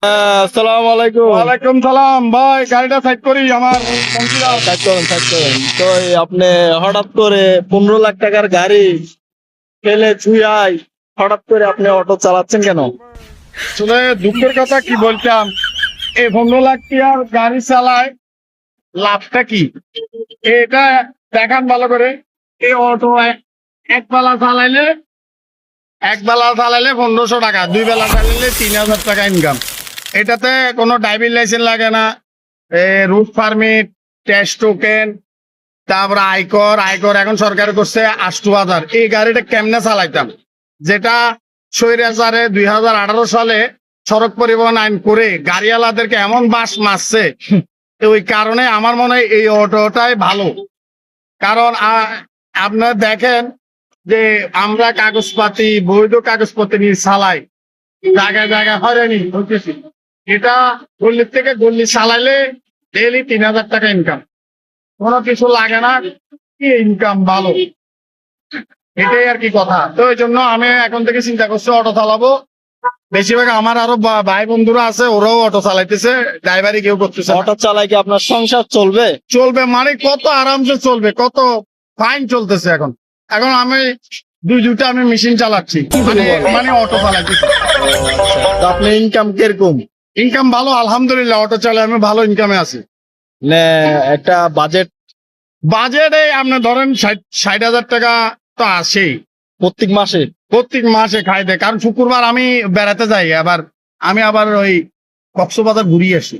আসসালামু আলাইকুম। ওয়ালাইকুম সালাম ভাই, গাড়িটা সাইড করি আমার সাইড করেন, সাইড করেন। তো আপনি হঠাৎ করে 15 লাখ টাকার গাড়ি ফেলে ছুঁয়াই হঠাৎ করে আপনি অটো চালাচ্ছেন কেন? আসলে দুঃখের কথা কি বলতাম, এই 15 লাখ টাকার গাড়ি চালায় লাভটা কি এটা দেখান ভালো করে। এই অটো এক বেলা চালাইলে 1500 টাকা, 2 বেলা চালাইলে 3000 টাকা ইনকাম। এটাতে কোনো ড্রাইভিং লাইসেন্স লাগে না, রুট পারমিট, ট্যাক্স টোকেন, তারপরে আয়কর এখন সরকার করছে 8000। এই গাড়িটা কেমনে চালাইতাম, যেটা স্বৈরাচারে 2018 সালে সড়ক পরিবহন আইন করে গাড়িওয়ালাদেরকে এমন বাস মারছে। ওই কারণে আমার মনে হয় এই অটোটাই ভালো। কারণ আপনারা দেখেন যে আমরা কাগজপাতি, বৈধ কাগজপত্র নিয়ে চালাই, জায়গায় জায়গায় হয়রানি হইতেছি। এটা গল্লির থেকে গল্লি চালাইলে ডেইলি 3000 টাকা ইনকাম, কোনো কিছু লাগে না, কি ইনকাম ভালো। এটাই আর কি কথা। তো এই জন্য আমি এখন থেকে চিন্তা করছি অটো চালাবো। বেশিরভাগ আমার আরো ভাই বন্ধুরা আছে, ওরাও অটো চালাইতেছে, ড্রাইভারি কেউ করতেছে না। অটো চালাই কি আপনার সংসার চলবে? চলবে মানে কত আরামসে চলবে, কত ফাইন চলতেছে এখন। এখন আমি দুইটা আমি মেশিন চালাচ্ছি, মানে অটো চালাচ্ছি। তো আপনি ইনকাম কিরকম? ইনকাম ভালো আলহামদুলিল্লাহ, অটো চালাই আমি ভালো ইনকামে আছি। মানে একটা বাজেটে আপনি ধরেন 60,000 টাকা তো আসেই প্রত্যেক মাসে। প্রত্যেক মাসে খাই দেয়। কারণ শুক্রবার আমি বেড়াতে যাই, আমি আবার ওই কক্সবাজার ঘুরিয়ে আসি।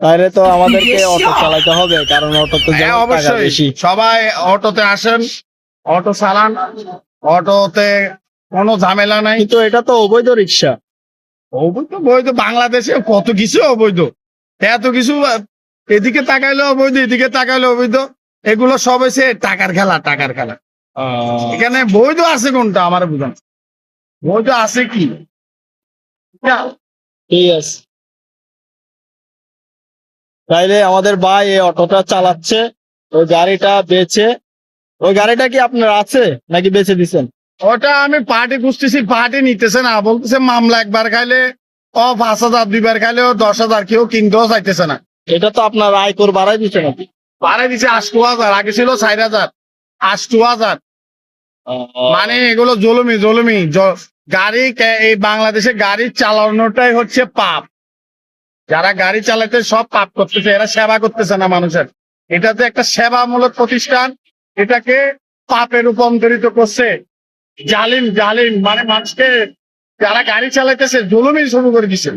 তাহলে তো আমাদেরকে অটো চালাতে হবে, কারণ অটোতে হ্যাঁ, যেমন টাকা অবশ্যই বেশি। সবাই অটোতে আসেন, অটো চালান, অটোতে কোনো ঝামেলা নাই। কিন্তু এটা তো অবৈধ রিক্সা। বৈধ বাংলাদেশে কত কিছু অবৈধ, এত কিছু। এদিকে তাকাইলে অবৈধ, এদিকে তাকাইলে অবৈধ। এগুলো সব হয়েছে টাকার খেলা, টাকার খেলা। এখানে বৈধ আছে কোনটা আমার বুঝান, বৈধ আছে কি? ঠিক আছে, তাইলে আমাদের ভাই এই অটোটা চালাচ্ছে, ওই গাড়িটা বেচে, ওই গাড়িটা কি আপনার আছে নাকি বেচে দিচ্ছেন? ওটা আমি পার্টি খুঁজতেছি, পার্টি নিতেছে না, বলতেছে মামলা একবার খাইলে 5,000, 2বার খাইলেও 10,000, কেউ কিনতেও চাইতেছে না। এটা তো আপনার আয়কর বাড়াই দিচ্ছে নাকি? বাড়াই দিছে 80,000, আগে ছিল 4,000, 80,000। মানে এগুলো জলমি। এই বাংলাদেশে গাড়ি চালানোটাই হচ্ছে পাপ। যারা গাড়ি চালাতে সব পাপ করতেছে, এরা সেবা করতেছে না মানুষের। এটাতে একটা সেবামূলক প্রতিষ্ঠান, এটাকে পাপে রূপান্তরিত করছে। জালিম মানে মানুষকে, যারা গাড়ি চালাইতেছে জুলুমই শুরু করে দিছে।